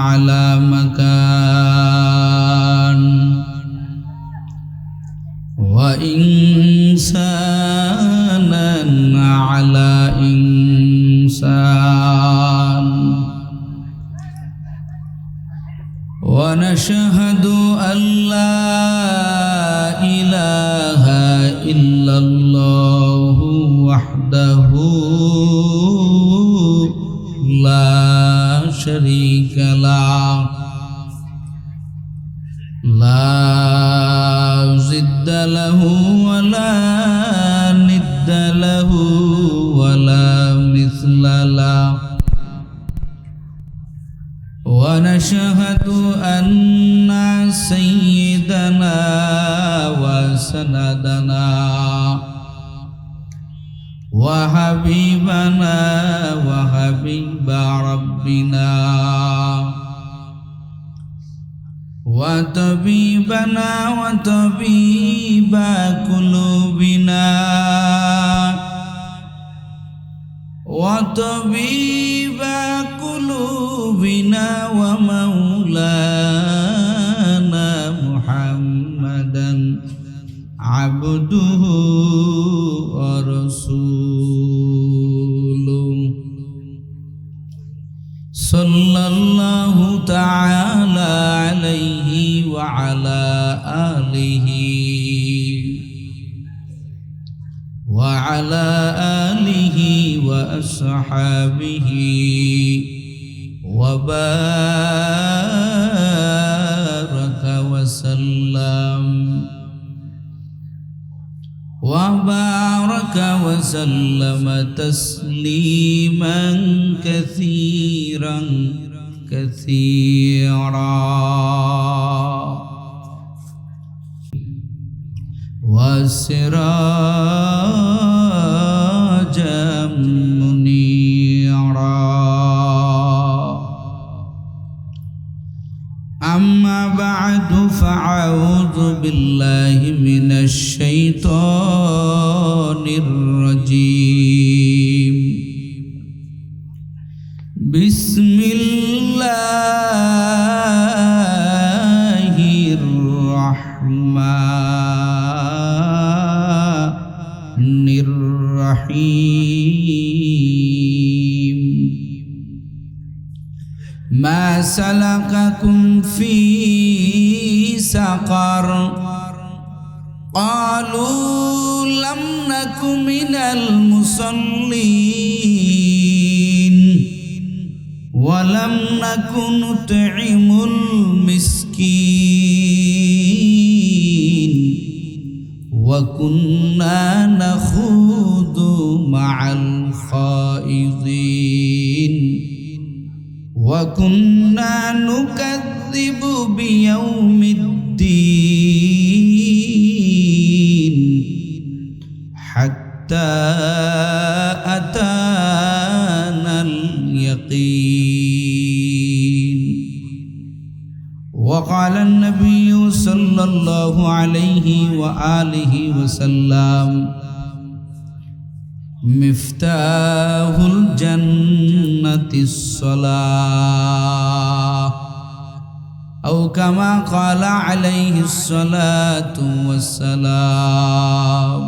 على مكان وإنسانا على إنسان ونشهد أن لا إله إلا الله وحده لا شريك له لا ضد له ولا ند له ولا مثل له ونشهد أن سيدنا وسندنا وحبيبنا وحبيب ربنا وطبيبنا وطبيب قلوبنا وطبيب قلوبنا ومولانا محمدا عبده ورسوله صلى الله تعالى عليه وعلى آله وأصحابه وبارك وسلم تسليما كثيرا وسراجا منيرا أما بعد فأعوذ بالله من الشيطان الرجيم بسم الله الرحمن الرحيم ما سلككم في سقر قالوا لم نك من المصلين ولم نك نطعم المسكين وكنا نخوض مع الخائضين وكنا نكذب بيوم الدين حتى أتانا اليقين وقال النبي صلى الله عليه وآله وسلم مفتاح الجنة الصلاة أو كما قال عليه الصلاة والسلام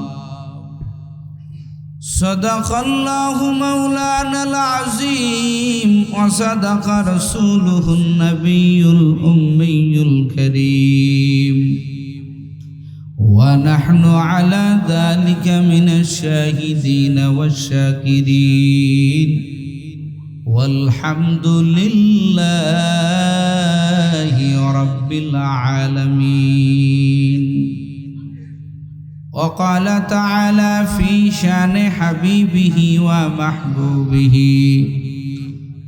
صدق الله مولانا العظيم وصدق رسوله النبي الأمي الكريم ونحن على ذلك من الشاهدين والشاكرين والحمد لله رب العالمين. وقال تعالى في شان حبيبه ومحبوبه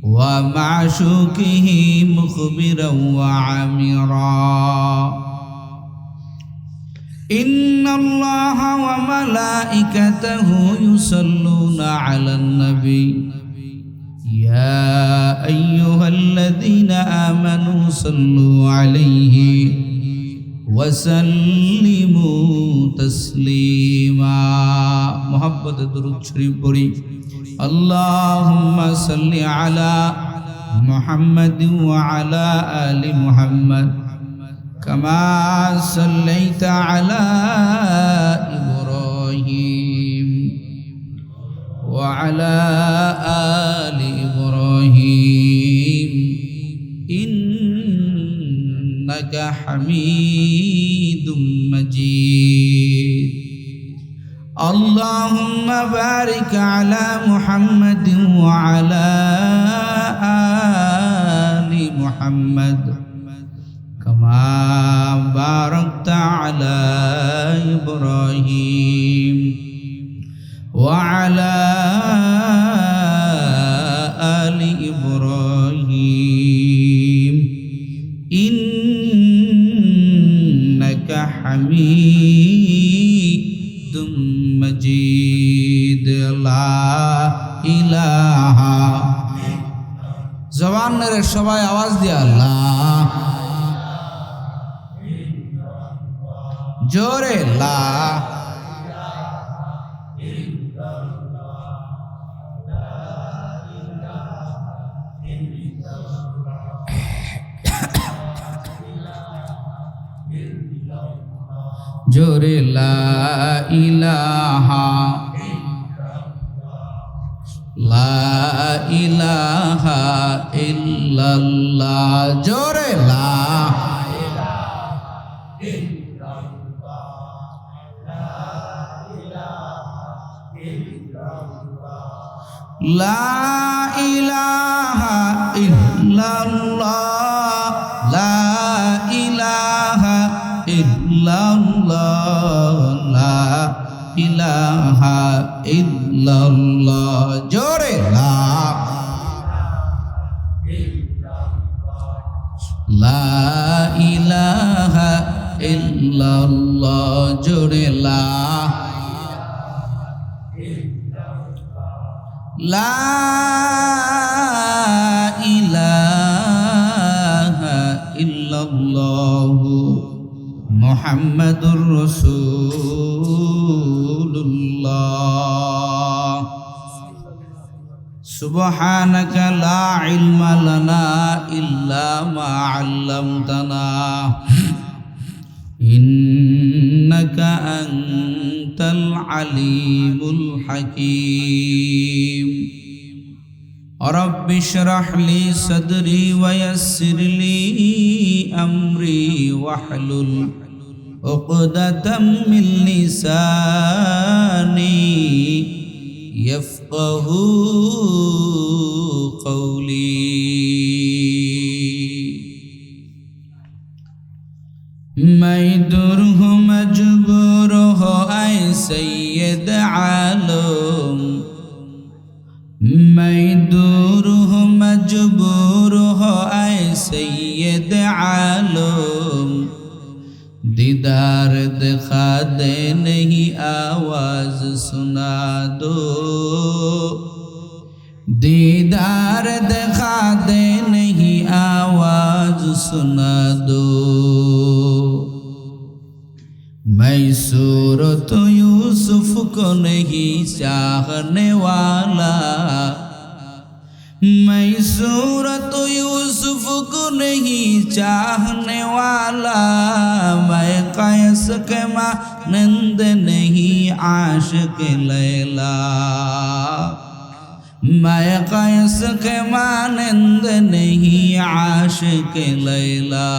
ومعشوقه مخبرا وعامرا إن الله وملائكته يصلون على النبي يا أيها الذين آمنوا صلوا عليه وسلموا تسليما. محبت درود شريف پڑھی اللهم صل على محمد وعلى آل محمد كما صليت على إبراهيم وعلى آل إبراهيم إنك حميد مجيد اللهم بارك على محمد وعلى آل محمد كما باركت على إبراهيم وعلى آل إبراهيم إنك حميد مجيد لا إله জবানের সবাই আওয়াজ দিয়ে আল্লাহ জোরে লা জোরে লা ইলাহা ইল্লাল্লাহ জোরে লা ইলাহা ইল্লাল্লাহ লা ইলাহা ইল্লাল্লাহ লা ইলাহা ইল্লাল্লাহ জোরে লা ইলাহা ইল্লাল্লাহ জোরে লা ইলাহা ইল্লাল্লাহ মুহাম্মাদুর রাসূলুল্লাহ সুবহানাকা লা ইলমা লানা ইল্লা মা 'আল্লামতানা ইন্নাকা আনতাল আলিমুল হাকীম রব্বি ইশরাহ লি সাদরি ওয়া ইয়াসসির লি আমরি ওয়াহলুল উকদাতাম মিন লিসানি ইয়াফকাহু কওলি मैं दूर हूँ मजबूर हो ऐ सैयद आलम मैं दूर हूँ मजबूर हो ऐ सैयद आलम दीदार दिखा दे नहीं आवाज सुना दो दीदार दिखा दे नहीं आवाज सुना दो मैं सूरत यूसुफ को नहीं चाहने वाला मैं सूरत यूसुफ को नहीं चाहने वाला मैं कैस के मानंद नहीं आशिक लैला मैं कैस के मानंद नहीं आशिक लैला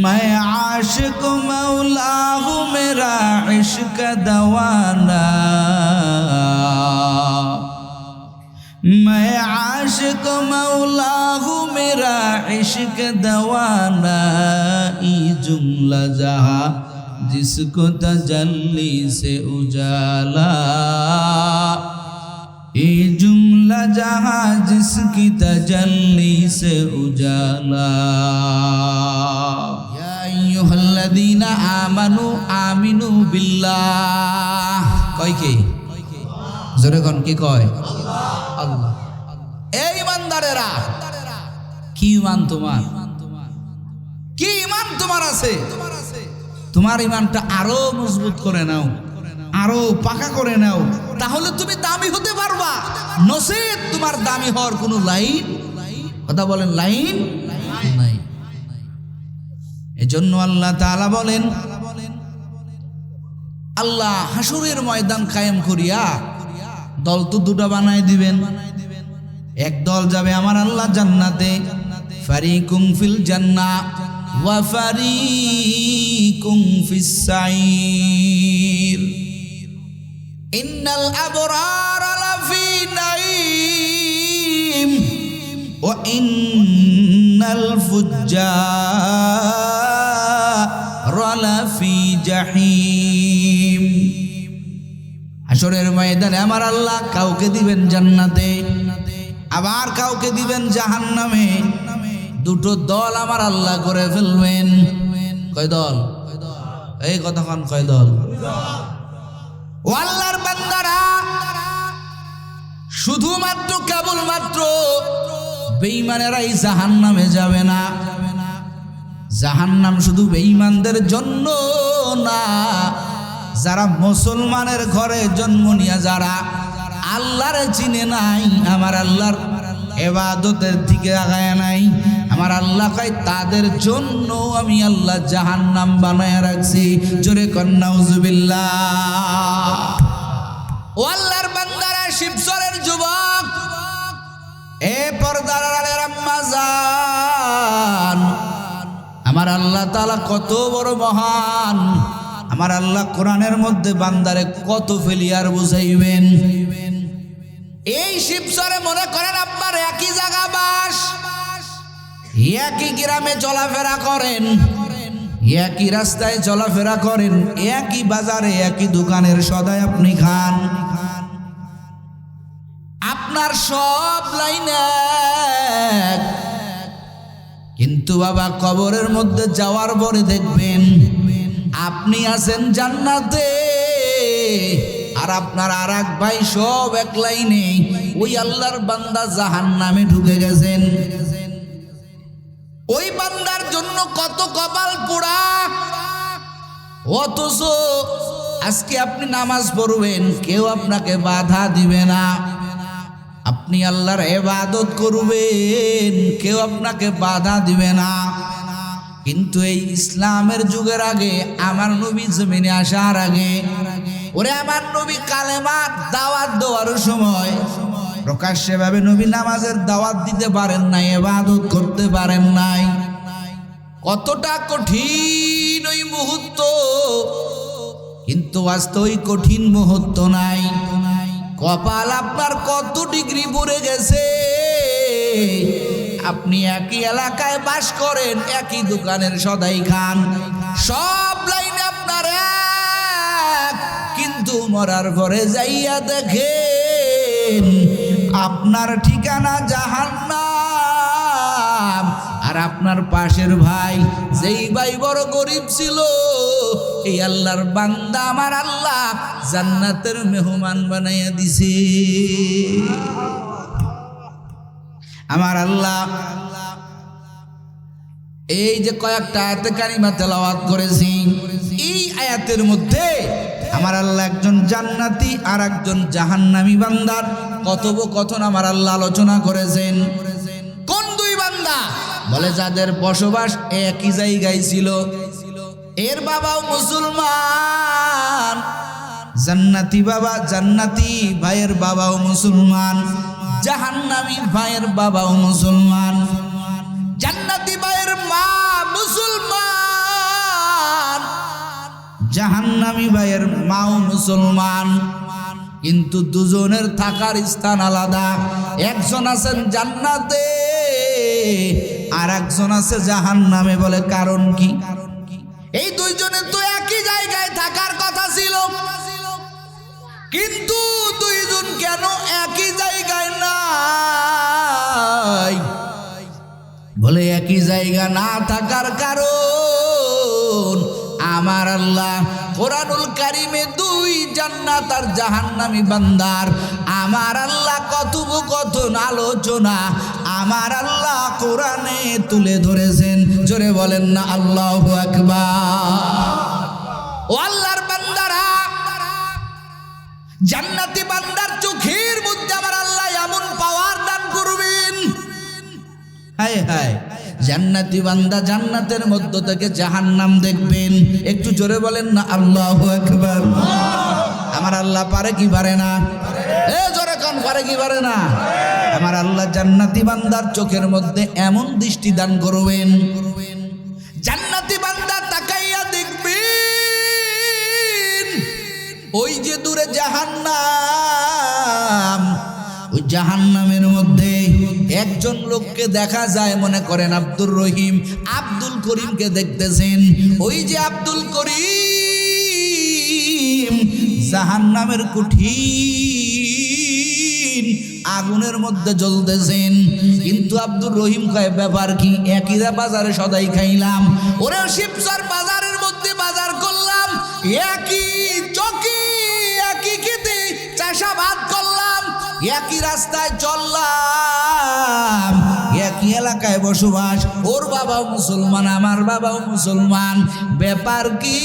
मैं आशिक मौला हूँ मेरा इश्क दवाना मैं आशिक मौला हूँ मेरा इश्क दवाना ई जुमला जहाँ जिसको तजल्ली से उजाला ये जुमला जहाँ जिसकी तजल्ली से उजाला या अय्युहल्लज़ीना आमनू आमिनू बिल्लाह कय के জোরে কোন কি কয় আল্লাহ এই ইমানদারেরা কি ইমান তোমার কি ইমান তোমার আছে তোমার ইমানটা আরো মজবুত করে নাও আরো পাকা করে নাও তাহলে তুমি দামি হতে পারবা, নসিব তোমার দামি হওয়ার কোনো লাইন, কথা বলেন, লাইন নাই। এজন্য আল্লাহ তাআলা বলেন, আল্লাহ হাসরের ময়দান কায়েম করিয়া দল তো দুটো বানাই দিবেন। এক দল যাবে আমার আল্লাহ জান্নাতে, ফারিকুম ফিল জান্নাহ ওয়া ফারিকুম ফিস সাইর। ইন্নাল আবরারা লাফি নাঈম ওয়া ইন্নাল ফুজ্জারা লাফি জাহিম। হাসরের ময়দানে আমার আল্লাহ কাউকে দিবেন জান্নাতে, আবার কাউকে দিবেন জাহান্নামে। দুটো দল আমার আল্লাহ করে ফেলবেন। কয় দল? এই কতক্ষণ কয় দল? ও আল্লাহর বান্দারা, শুধুমাত্র কেবলমাত্র বেঈমানেরাই জাহান্নামে যাবে না। জাহান্নাম শুধু বেঈমানদের জন্য না, যারা মুসলমানের ঘরে জন্ম নিয়ে যারা আল্লাহর চিনে নাই, আমার আল্লাহর ইবাদতের দিকে আগায় নাই, আমার আল্লাহ কয় তাদের জন্য আমি আল্লাহ জাহান্নাম বানায় রাখছি। জোরে কর নাউজুবিল্লাহ। ও আল্লাহর বান্দারা, শিবচরের যুবক, এ পর্দার আড়ালের আম্মা জান, আমার আল্লাহ তাআলা কত বড় মহান। আমার আল্লাহ কোরআনের মধ্যে বান্দারে কত ফেলিয়ার বুঝাইবেন। এই শিবচরে মনে করেন আপনার একই জায়গা বাস, একই গ্রামে চলাফেরা করেন, একই রাস্তায় চলাফেরা করেন, একই বাজারে একই দোকানের সদাই আপনি খান, আপনার সব লাইন এক। কিন্তু বাবা কবরের মধ্যে যাওয়ার পরে দেখবেন আপনি আছেন জান্নাতে, আর আপনার আর এক ভাই সব এক লাইনে, ওই আল্লাহর বান্দা জাহান্নামে ঢুকে গেছেন। ওই বান্দার জন্য কত কপাল পোড়া। অথচ আজকে আপনি নামাজ পড়বেন, কেউ আপনাকে বাধা দিবে না। আপনি আল্লাহর ইবাদত করবেন, কেউ আপনাকে বাধা দিবে না। কিন্তু এই ইসলামের যুগের আগে, আমার নবী জমিনে আসার আগে, ওরে আমার নবী কালেমার দাওয়াত দেওয়ার সময় প্রকাশ্যে ভাবে নবী নামাজের দাওয়াত দিতে পারেন নাই, ইবাদত করতে পারেন নাই। কতটা কঠিন ওই মুহূর্ত, কিন্তু আজ তো ওই কঠিন মুহূর্ত নাই। কপাল আপনার কত ডিগ্রি পড়ে গেছে। আপনি একই এলাকায় বাস করেন, একই দোকানের সদাই খান, সব লাইনে আপনার এক, কিন্তু মরার পরে যাইয়া দেখেন আপনার ঠিকানা জাহান্নাম। আর আপনার পাশের ভাই, যেই ভাই বড় গরিব ছিল, এই আল্লাহর বান্দা আমার আল্লাহ জান্নাতের মেহমান বানাইয়া দিছে। আমার আল্লাহ এই যে কয়েকটা আয়াতে কারিমা তেলাওয়াত করেছি, এই আয়াতের মধ্যে আমার আল্লাহ একজন জান্নাতি আর একজন জাহান্নামী বান্দার কথোপকথন আমার আল্লাহ আলোচনা করেছেন। কোন দুই বান্দা? বলে যাদের বসবাস একই জায়গায় ছিল, এর বাবাও মুসলমান, জান্নাতি বাবা, জান্নাতি ভাইয়ের বাবাও মুসলমান, জাহান্নামী ভাইয়ের বাবাও মুসলমান। জান্নাতি ভাইয়ের মা মুসলমান, জাহান্নামী ভাইয়ের মাও মুসলমান, কিন্তু দুজনের থাকার স্থান আলাদা। একজন আছেন জান্নাতে, আর একজন আছে জাহান্নামে। বলে কারণ কি? এই দুইজনের তো একই জায়গায় থাকার কথা ছিল, কিন্তু দুইজন কেন একই জায়গায় নাই? বলে একই জায়গা না থাকার কারণ আমার আল্লাহ কোরআনুল কারিমে দুই জান্নাত আর জাহান্নামী বান্দার আমার আল্লাহ কথোপকথন আলোচনা আমার আল্লাহ কোরআনে তুলে ধরেছেন। জোরে বলেন না আল্লাহু আকবার। ও আল্লাহর বান্দারা, জান্নাতি বান্দার চোখের মধ্যে আমার আল্লাহ এমন পাওয়ার দান করবেন, হায় হায়, জান্নাতি বান্দা জান্নাতের মধ্য থেকে জাহান্নাম দেখবেন। একটু জোরে বলেন না আল্লাহু আকবার। আমার আল্লাহ পারে কি পারে না? জোরে কোন পারে কি পারে না? আমার আল্লাহ জান্নাতি বান্দার চোখের মধ্যে এমন দৃষ্টি দান করবেন, জান্নাতি বান্দা তাকাইয়া দেখবেন ওই যে দূরে জাহান্নাম, ওই জাহান্নামের মধ্যে একজন লোককে দেখা যায়, মনে করেন আব্দুর রহিম, আব্দুল করিমকে দেখতেছেন। ওই যে আব্দুল করিম জাহান্নামের কঠিন আগুনের মধ্যে জ্বলতেছেন, কিন্তু আব্দুর রহিম কয় ব্যাপার কি, একই বাজারে সদাই খাইলাম, ওরে শিবচর বাজারের মধ্যে বাজার করলাম, একই চকি একই খেতে চাষাবাদ করলাম, একই রাস্তায় চললাম, একই এলাকায় বসবাস, ওর বাবাও মুসলমান আমার বাবাও মুসলমান, ব্যাপার কি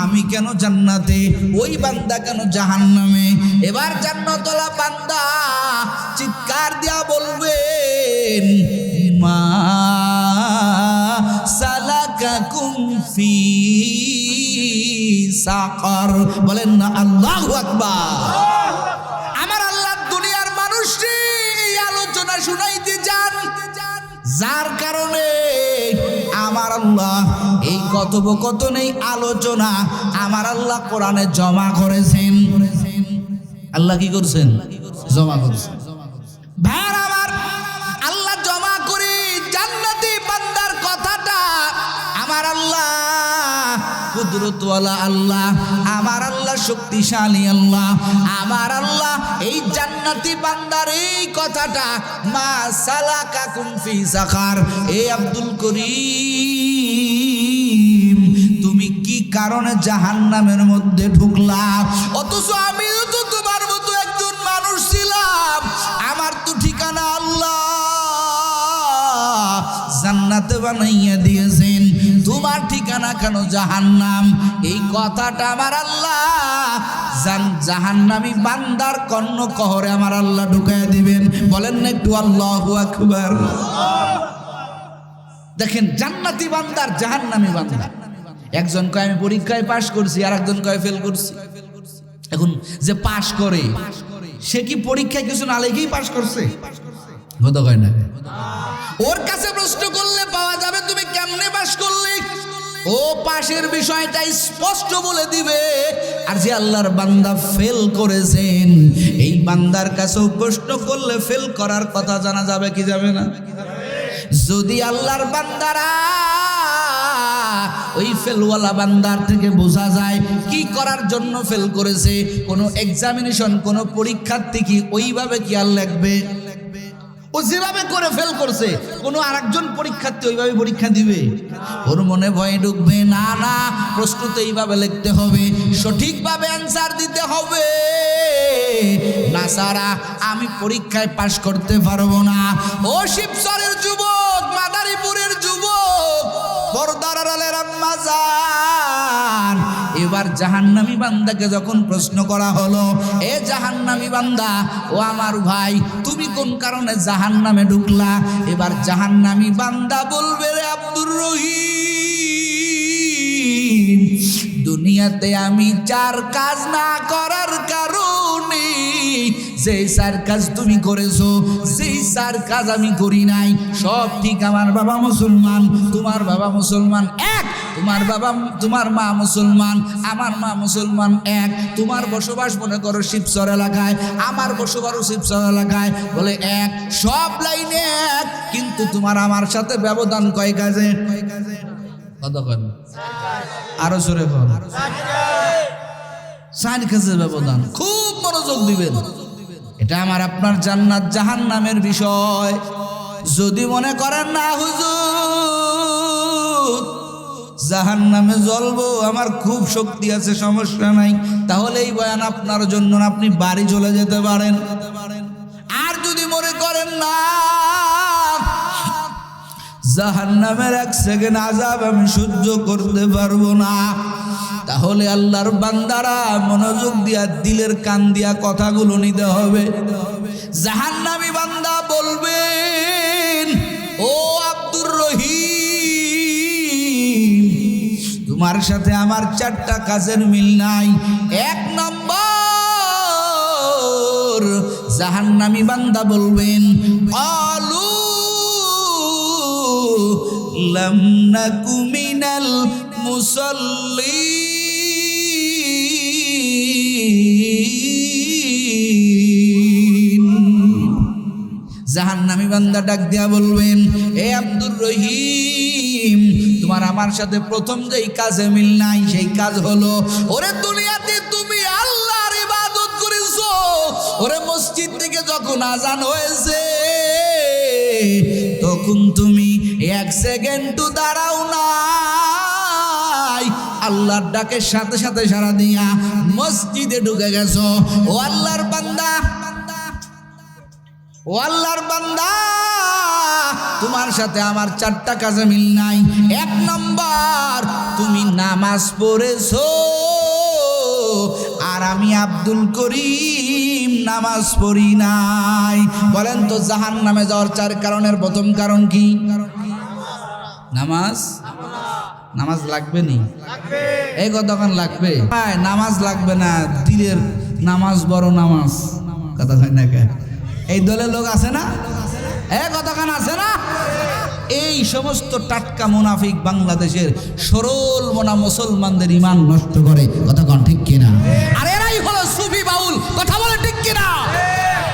আমি কেন জান্নাতে, ওই বান্দা কেন জাহান্নামে? এবার জান্নাতওয়ালা বান্দা চিৎকার দিয়া বলবেন মা সালাকাকুম ফি সাকার, বলেন না আল্লাহু আকবার। আমার আল্লাহ দুনিয়ার মানুষকে এই আলোচনা শুনাইতে যান, যার কারণে আমার আল্লাহ এই কথোপকথন, এই আলোচনা আমার আল্লাহ কোরআনে জমা করেছেন। আল্লাহ কি করছেন? জমা করছেন। ভাইরা আমার, আল্লাহ জমা করে জান্নাতি বান্দার কথাটা আমার আল্লাহ কুদরতওয়ালা আল্লাহ, আমার আল্লাহ শক্তিশালী আল্লাহ, আমার আল্লাহ এই জান্নাতি বান্দার এই কথাটা মা সালাকাকুম ফি সাকার, এই আব্দুল করিম তুমি কি কারণে জাহান্নামের মধ্যে ঢুকলা? অথচ আমিও তো তোমার মতো একজন মানুষ ছিলাম, আমার তো ঠিকানা আল্লাহ জান্নাতে বানাইয়া দিয়েছেন, তোমার ঠিকানা কেন জাহান্নাম? এই কথাটা আমার আল্লাহ জাহান্নামী বান্দার কর্ণকহরে আমার আল্লাহ ঢুকাইয়া দিবেন। বলেন না একটু আল্লাহু আকবার। দেখেন, জান্নাতি বান্দার জাহান্নামী বান্দা, একজন কয় আমি পরীক্ষায় পাশ করছি, আর একজন কয় ফেল করছি। এখন যে পাশ করে সে কি পরীক্ষায় কিছু না লেগেই পাশ করছে? কথা কয় না। ওর কাছে প্রশ্ন করলে পাওয়া যাবে তুমি কেমনে পাশ করলে, ও পাশের বিষয়টা স্পষ্ট বলে দিবে। আর যে আল্লাহর বান্দা ফেল করেছেন, এই বান্দার কাছেও প্রশ্ন করলে ফেল করার কথা জানা যাবে কি যাবে না? যদি আল্লাহর বান্দারা ওই ফেলওয়ালা বান্দার থেকে বোঝা যায় কি করার জন্য ফেল করেছে, কোনো এক্সামিনেশন, কোনো পরীক্ষার্থী কি ওইভাবে কি আর লিখবে? ও যেভাবে করে ফেল করছে, কোনো আরেকজন পরীক্ষার্থী ওইভাবে পরীক্ষা দিবে? ওর মনে ভয় ঢুকবে না, না প্রশ্ন তো এইভাবে লিখতে হবে, সঠিকভাবে অ্যান্সার দিতে হবে, না সারা আমি পরীক্ষায় পাশ করতে পারবো না। ও শিবচরের যুবক, মাদারীপুরের যুবক, পর্দার আড়ালের আম্মা জান, এবার জাহান্নামী বান্দাকে যখন প্রশ্ন করা হলো, এ জাহান্নামী বান্দা, ও আমার ভাই তুমি কোন কারণে জাহান্নামে ঢুকলা? এবার জাহান্নামী বান্দা বলবে, রে আব্দুর রহিম, দুনিয়াতে আমি 4 কাজ না করার কারণে, যেই 4 কাজ তুমি করেছো, সেই 4 কাজ আমি করি নাই। সব ঠিক, আমার বাবা মুসলমান, তোমার বাবা মুসলমান এক, তোমার মা মুসলমান, আমার মা মুসলমান এক, তোমার বসবাস মনে করো শিবচর এলাকায়, আমার বসবাসও শিবচর এলাকায়, বলে এক, সব লাইনে এক, কিন্তু তোমার আমার সাথে ব্যবধান কয় কাজে? কতক্ষণ? আরো জোরে বল। 4 কাজের ব্যবধান। খুব মনোযোগ দিবেন, এটা আমার আপনার জান্নাত জাহান্নামের বিষয়। যদি মনে করেন না হুজুর জাহান্নামে জ্বলবো, আমার খুব শক্তি আছে, সমস্যা নাই, তাহলে এই বয়ান আপনার জন্য, আপনি বাড়ি চলে যেতে পারেন। আর যদি মনে করেন না জাহান্নামের 1 সেকেন্ড আযাব আমি সহ্য করতে পারবো না, তাহলে আল্লাহর বান্দারা মনোযোগ দিয়া দিলের কান দিয়া কথাগুলো নিতে হবে। জাহান্নামী বান্দা বলবেন, ও আব্দুর রহিম, তোমার সাথে আমার 4টা কাজের মিল নাই। 1 নম্বর, জাহান্নামী বান্দা বলবেন, আলু লাম নাকু মিনাল মুসাল্লিন। জাহান্নামী বান্দা ডাক দিয়া বলবেন, এ আব্দুর রহিম, তোমার আমার সাথে প্রথম যেই কাজে মিল নাই সেই কাজ হলো, ওরে দুনিয়াতে তুমি আল্লাহর ইবাদত করেছো, ওরে মসজিদ থেকে যখন আজান হয়েছে তখন তুমি 1 সেকেন্ড দাঁড়াও নাই, আল্লাহর ডাকের সাথে সাথে সারা দিয়া মসজিদে ঢুকে গেছো। ও আল্লাহর বান্দা, ও আল্লাহর বান্দা, তোমার সাথে আমার 4টা কাজে মিল নাই। 1 নম্বর, তুমি নামাজ পড়েছো, আর আমি আব্দুল করিম নামাজ পড়ি নাই। বলেন তো জাহান্নামে যাওয়ার 4 কারণের প্রথম কারণ কি? নামাজ। নামাজ লাগবে নি? এই কতক্ষণ লাগবে? নামাজ লাগবে না, দিলের নামাজ বড় নামাজ। কথা হয় না কে? এই দলের লোক আছে না? কতক্ষণ আছে না? এই সমস্ত টাটকা মুনাফিক বাংলাদেশের সরল মনা মুসলমানদের ইমান নষ্ট করে। কতক্ষণ ঠিক কিনা? আর এরাই হলো সুফি বাউল। কথা বলে ঠিক কিনা?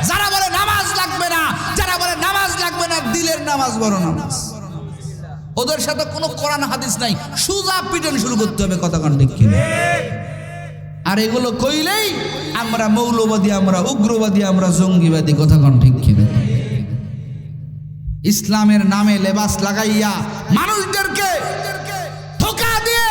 যারা বলে নামাজ লাগবে না, যারা বলে নামাজ লাগবে না, দিলের নামাজ বড় নামাজ, ওদের সাথে কোনো কোরআন হাদিস নাই, সুজা পিটন শুরু করতে হবে। কতক্ষণ ঠিক কিনা? আর এগুলো কইলেই আমরা মৌলবাদী, আমরা উগ্রবাদী, আমরা জঙ্গিবাদী। কতক্ষণ ঠিক কিনা? ইসলামের নামে লেবাস লাগাইয়া মানুষদেরকে ধোঁকা দিয়ে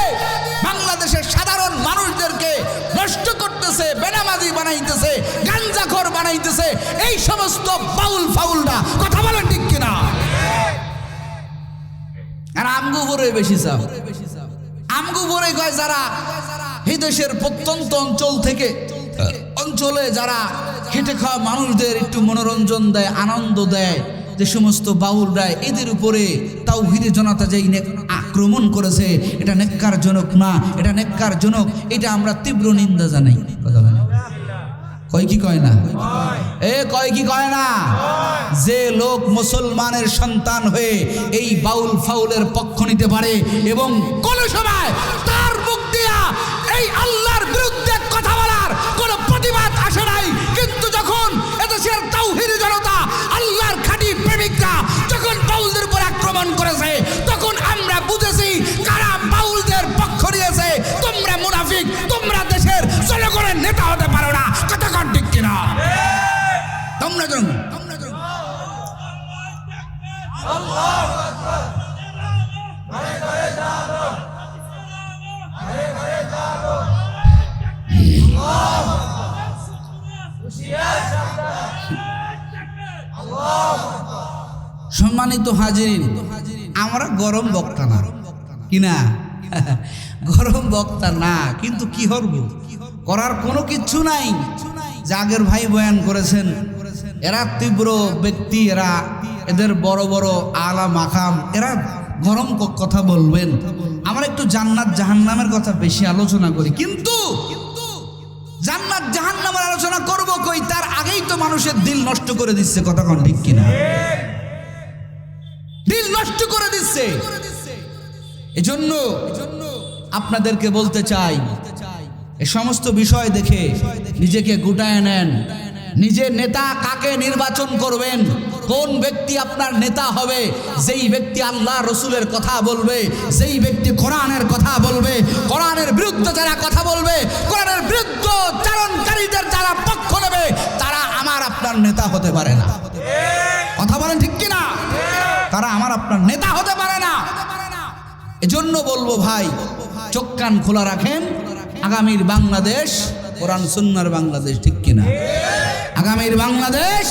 বাংলাদেশের সাধারণ মানুষদেরকে নষ্ট করতেছে, বেনামাজি বানাইতেছে, গাঞ্জাখোর বানাইতেছে এই সমস্ত বাউল ফাউলরা। কথা বলেন ঠিক কিনা? আর আমগো বড় বেশি চাপ, আমগো বড় কয় যারা এই দেশের প্রত্যন্ত অঞ্চল থেকে অঞ্চলে যারা খেটে খাওয়া মানুষদের একটু মনোরঞ্জন দেয়, আনন্দ দেয়, যে সমস্ত বাউলরা এদের উপরে তাওহীদে জনতা যেই আক্রমণ করেছে, এটা নেক্কারজনক না, এটা নেক্কারজনক, এটা আমরা তীব্র নিন্দা জানাই। কথা বলে কয় কি কয় না? কয় কি কয় না? যে লোক মুসলমানের সন্তান হয়ে এই বাউল ফাউলের পক্ষ নিতে পারে এবং কোন সময় তার মুখ দিয়া এই আল্লাহর বিরুদ্ধে কথা বলার কোন প্রতিবাদ আসে নাই, কিন্তু যখন এদেশের তাওহীদি জনতা, আল্লাহর খাঁটি প্রেমিকরা যখন বাউলদের উপর আক্রমণ করেছে, তখন আমরা বুঝেছি কারা বাউলদের পক্ষ নিয়েছে। তোমরা মুনাফিক, তোমরা দেশের জনগণের নেতা হতে পারো না। কথা কন ঠিক কিনা? তোমরা সম্মানিত হাজিরিন, আমরা গরম বক্তা না, কিনা? গরম বক্তা না, কিন্তু কি করব? করার কোনো কিচ্ছু নাই। জাগের ভাই বয়ান করেছেন, এরা তীব্র ব্যক্তি, এরা এদের বড় বড় আলা মাকাম, এরা গরম কথা বলবেন। আমরা একটু জান্নাত জাহান্নামের কথা বেশি আলোচনা করি, কিন্তু জান্নাত জাহান্নামের আলোচনা করব কই? তার আগেই তো মানুষের দিল নষ্ট করে দিচ্ছে। কথা কোন ঠিক কিনা? দিল নষ্ট করে দিচ্ছে। এজন্য আপনাদেরকে বলতে চাই, এই সমস্ত বিষয় দেখে নিজেকে গুটায় নেন। নিজের নেতা কাকে নির্বাচন করবেন, কোন ব্যক্তি আপনার নেতা হবে? যেই ব্যক্তি আল্লাহ রসুলের কথা বলবে, যেই ব্যক্তি কোরআনের কথা বলবে, কোরআনের বিরুদ্ধে যারা কথা বলবে, কোরআনের বিরুদ্ধে চারণকারীদের যারা পক্ষ নেবে, তারা আমার আপনার নেতা হতে পারে না। কথা বলেন ঠিক কিনা? তারা আমার আপনার নেতা হতে পারে না। এজন্য বলবো ভাই, চোখ কান খোলা রাখেন। আগামীর বাংলাদেশ কোরআন সুন্নাহর বাংলাদেশ, ঠিক কিনা? আগামীর বাংলাদেশ,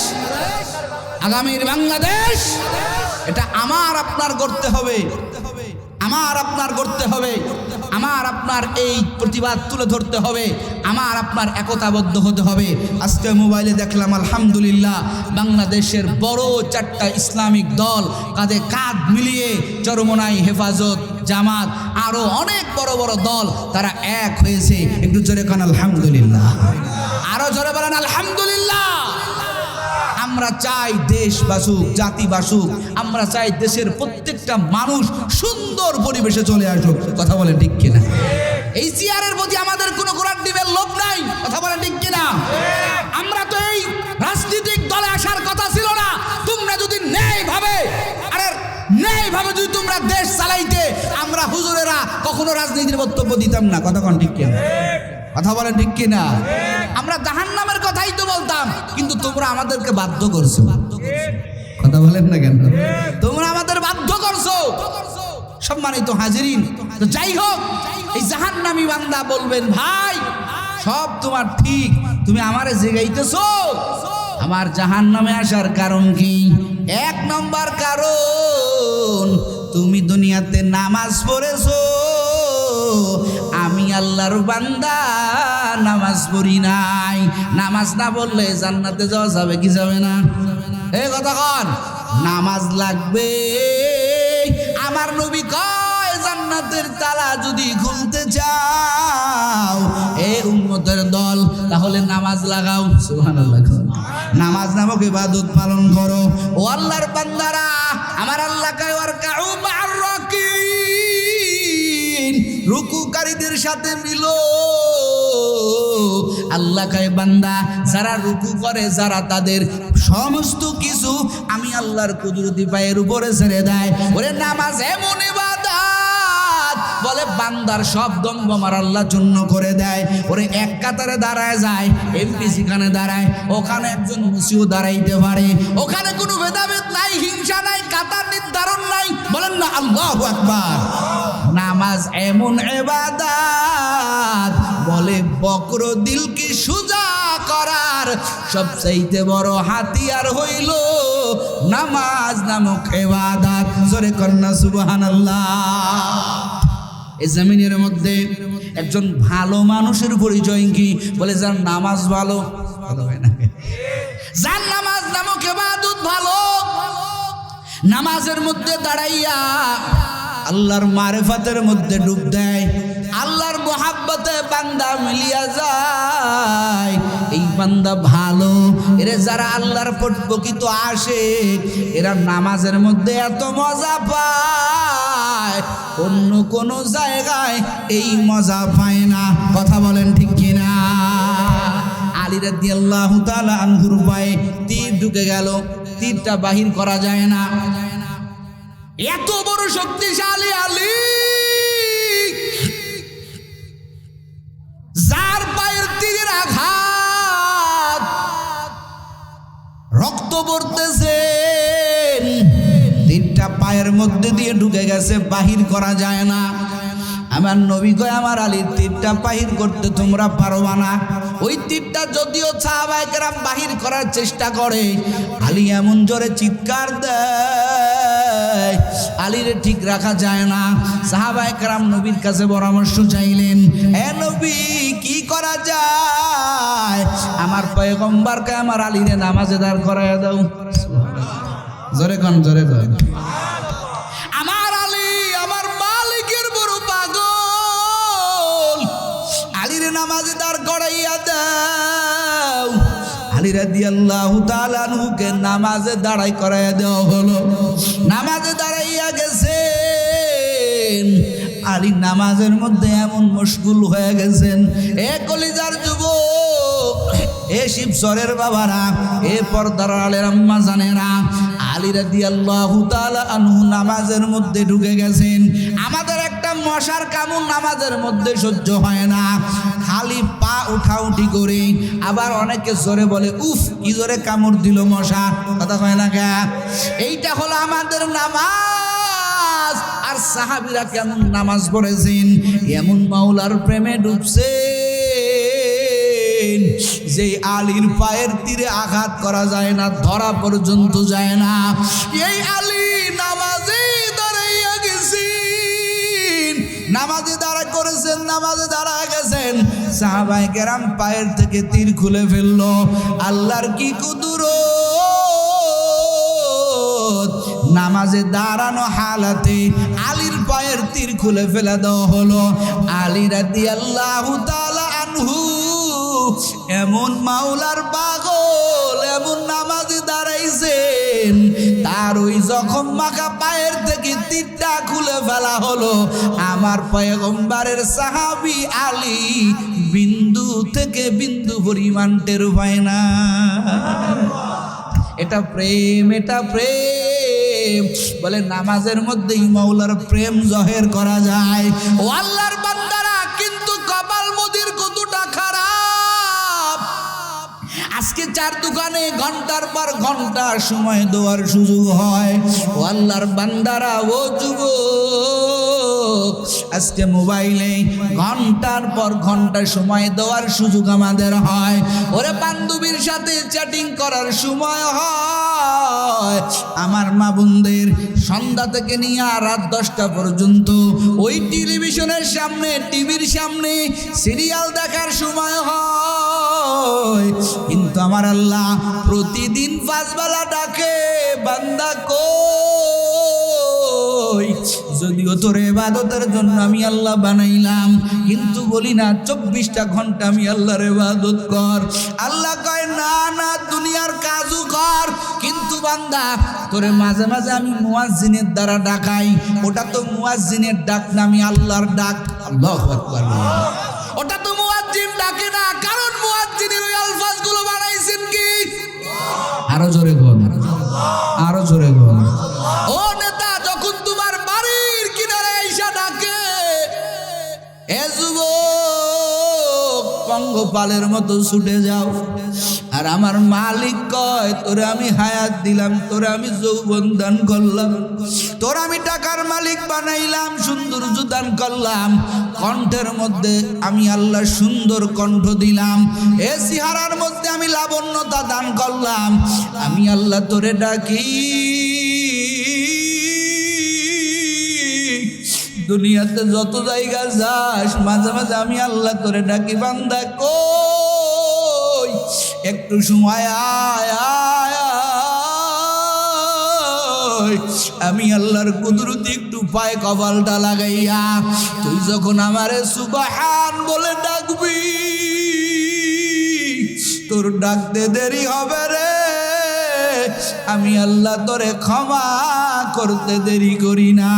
আগামীর বাংলাদেশ এটা আমার আপনার করতে হবে, আমার আপনার করতে হবে। আমার আপনার এই প্রতিবাদ তুলে ধরতে হবে, আমার আপনার একতাবদ্ধ হতে হবে। আজকে মোবাইলে দেখলাম আলহামদুলিল্লাহ বাংলাদেশের বড় 4টা ইসলামিক দল কাঁধে কাঁধ মিলিয়ে চরমোনাই, হেফাজত, জামাত আরো অনেক বড় বড় দল তারা এক হয়েছে। একটু জোরে কান আলহামদুলিল্লাহ, আরো জোরে বলেন আলহামদুলিল্লাহ। আমরা চাই দেশ বাসুক, জাতি বাসুক, আমরা চাই দেশের প্রত্যেকটা মানুষ সুন্দর পরিবেশে চলে আসুক। কথা বলেন ঠিক কিনা? এই চেয়ারের প্রতি আমাদের কোনো গোড়ার ডিমের লোভ নাই। কথা বলেন ঠিক কিনা? আমরা তো এই রাজনৈতিক দলে আসার কথা ছিল না। তোমরা যদি ন্যায়ভাবে যদি তোমরা দেশ চালাইতে, আমরা হুজুরেরা কখনো রাজনীতির বক্তব্য দিতাম না। কথা বলেন ঠিক কিনা? কথা বলেন ঠিক কিনা? আমরা জাহান্নামের কথাই তো বলতাম, কিন্তু তোমরা আমাদেরকে বাধ্য করছো। কথা বলেন না কেন? তোমরা আমাদের বাধ্য করছো। সম্মানিত হাজিরিন, তো যাই হোক, এই জাহান্নামী বান্দা বলবেন, ভাই সব তোমার ঠিক, তুমি আমারে জিগাইতেছো। আমার জাহান্নামে আসার কারণ কি? 1 নম্বর কারণ, তুমি দুনিয়াতে নামাজ পড়েছো, আমি আল্লাহর বান্দা নামাজ পড়ি নাই। নামাজ না পড়লে জান্নাতে যাওয়া যাবে কি যাবে না? এই কথা কন, নামাজ লাগবে। আমার নবী কয়, জান্নাতের তালা যদি খুলতে চাও এ উম্মতের দল, তাহলে নামাজ লাগাও। সুবহানাল্লাহ। নামাজ নামক ইবাদত পালন করো। ও আল্লাহর বান্দারা, আমার আল্লাহ কয়, ওয়ারকাউ মা'আর রাকিন, রুকুকারীদের সাথে মিলো। আল্লাহ কয়, বান্দা যারা রুকু করে, যারা তাদের সমস্ত কিছু আমি আল্লাহর কুদরতি পায়ের উপরে ছেড়ে দেয়। ওরে নামাজ এমন ইবাদত, বলে বান্দার সব দম্ভ আমার আল্লাহ জন্য করে দেয়। ওরে এক কাতারে দাঁড়ায় যায়, এমপি যেখানে দাঁড়ায় ওখানে একজন মুসিও দাঁড়াইতে পারে। ওখানে কোনো ভেদাভেদ নাই, হিংসা নাই, কাতার নির্ধারণ নাই। বলেন না আল্লাহু আকবার। নামাজ এমন ইবাদত, বলে বক্র দিলকে সোজা করার সবচাইতে বড় হাতিয়ার হইল নামাজ নামক ইবাদত। জোরে কন্না সুবহানাল্লাহ। এই জমিনের মধ্যে একজন ভালো মানুষের পরিচয় কি? বলে যার নামাজ ভালো। যার নামাজ নামক ইবাদত ভালো, নামাজের মধ্যে দাঁড়াইয়া আল্লাহর মারিফাতের মধ্যে ডুব দেয়, আল্লাহর মুহাব্বতে বান্দা মিলিয়া যায়, এই বান্দা ভালো। এরা যারা আল্লাহর প্রকৃত আশিক, এরা নামাজের মধ্যে এত মজা পায়, অন্য কোন জায়গায় এই মজা পায় না। কথা বলেন ঠিক কিনা? আলী রাদিয়াল্লাহু তাআলা আনহুর পায়ে তীর ঢুকে গেল, তীরটা বাহির করা যায় না। এত বড় শক্তিশালী আলী, যার পায়ের তীরের আঘাত, রক্ত পড়তেছে, তীরটা পায়ের মধ্যে দিয়ে ঢুকে গেছে, বাহির করা যায় না। আমার নবী কয়, আমার আলীর তীরটা বাহির করতে তোমরা পারবা না। ওই তীরটা যদিও সাহাবায়ে কেরাম বাহির করার চেষ্টা করে, আলী এমন জোরে চিৎকার দেয়, আলীরে ঠিক রাখা যায় না। সাহাবায়ে কেরাম নবীর কাছে পরামর্শ চাইলেন, এ নবী কি করা যায়? আমার পয়গম্বরকে আমার আলীরে নামাজে দাঁড় করাইয়া দাও। জোরে কন, জোরে কন। আমার আলী আমার মালিকের বড় পাগল, আলীরে নামাজে দাঁড় করাইয়া দাও। আলী রাদিয়াল্লাহু তাআলা আনহুকে নামাজে দাঁড়াই করাইয়া দেওয়া হলো। নামাজে দাঁড়াইয়া গেছেন, আলী নামাজের মধ্যে এমন মশগুল হয়ে গেছেন। এ কলিজার যুবক, এ শিবচরের বাবারা, এ পর্দার আলের আম্মা জানেরা, আলী রাদিয়াল্লাহু তাআলা আনহু নামাজের মধ্যে ঢুকে গেছেন। আমাদের একটা মশার কামড় নামাজের মধ্যে সহ্য হয় না, খালি পা উঠাউঠি করে। আবার অনেকে জোরে বলে, উফ কি জোরে কামড় দিল মশা। কথা কয় না কে? এইটা হলো আমাদের নামাজ। আর সাহাবীরা কেমন নামাজ পড়েছেন, এমন মাওলার প্রেমে ডুবছে যে আলীর পায়ের তীরে আঘাত করা যায় না, ধরা পর্যন্ত যায় না। এই আলী নামাজে দাঁড়াইয়া গেছেন, নামাজে দাঁড়া করে নামাজে দাঁড়ায় গেছেন, সাহাবায়ে কেরাম পায়ের থেকে তীর খুলে ফেললো। আল্লাহর কি কুদরত! নামাজে দাঁড়ানো হালাতে আলীর পায়ের তীর খুলে ফেলে দেওয়া হলো। আলী রাদিয়াল্লাহু তাআলা আনহু এমন মাওলার পাগল, এমন নামাজে দাঁড়াইছেন, তার ওই জখম মাখা পায়ের থেকে তীরটা খুলে ফেলা হলো। আমার পয়গম্বরের সাহাবী আলী বিন্দু থেকে বিন্দু পরিমাণ টের পায় না। এটা প্রেম, এটা প্রেম। বলে নামাজের মধ্যেই মাওলার প্রেম জহের করা যায়। ও আল্লাহর বান্দারা, কিন্তু কপাল মোদির কতটা খারাপ। আজকে চার দোকানে ঘন্টার পর ঘন্টা সময় দেওয়ার সুযোগ হয়। ও আল্লাহর বান্দারা, ও যুবক, আজকে মোবাইলে ঘন্টার পর ঘন্টা সময় দেওয়ার সুযোগ আমাদের হয়। ওরে বান্ধবীর সাথে চ্যাটিং করার সময় হয়। আমার মা বোনদের সন্ধ্যা থেকে নিয়ে রাত 10টা পর্যন্ত ওই টেলিভিশনের সামনে, টিভির সামনে সিরিয়াল দেখার সময় হয়। কিন্তু আমার আল্লাহ প্রতিদিন 5 বেলা ডাকে, বান্দা কই? যদিও তোর ইবাদতের জন্য আমি আল্লাহ বানাইলাম, কিন্তু বলি না 24টা ঘন্টা আমি আল্লাহর ইবাদত কর। আল্লাহ কয় না না, দুনিয়ার কাজও কর, কিন্তু বান্দা তোরে মাঝে মাঝে আমি মুয়াজ্জিনের দ্বারা ডাকাই। ওটা তো মুয়াজ্জিনের ডাক না, আমি আল্লাহর ডাক। আল্লাহু আকবার। ওটা তো মুয়াজ্জিন ডাকে না, কারণ মুয়াজ্জিনের ওই আলফাজগুলো বানাইছেন কি? আরো জোরে বল, আরো জোরে বল। ও নেতা, যখন তোমার বাড়ির কিনারে আইসা ডাকে, এ যুবক, পঙ্গপালের মতো ছুটে যাও। আর আমার মালিক কয়, তোরে আমি হায়াত দিলাম, তোরে আমি যৌবন দান করলাম, তোর আমি টাকার মালিক বানাইলাম, সৌন্দর্য দান করলাম, কণ্ঠের মধ্যে আমি আল্লাহ সুন্দর কণ্ঠ দিলাম, এ চেহারার মধ্যে আমি লাবণ্যতা দান করলাম। আমি আল্লাহ তোরে ডাকি। দুনিয়াতে যত জায়গা যাস, মাঝে মাঝে আমি আল্লাহ তোরে ডাকি, বান্দা কই? একটু সময় আয়, আয়, আয়। আমি আল্লাহর কুদরতি একটু পায়ে কপালটা লাগাইয়া, তুই যখন আমারে সুবহান বলে ডাকবি, তোর ডাকতে দেরি হবে রে। আমি আল্লাহ তোরে ক্ষমা করতে দেরি করি না।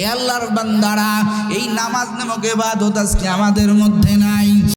এ আল্লাহর বান্দারা, এই নামাজ নামক ইবাদত আজকে আমাদের মধ্যে না।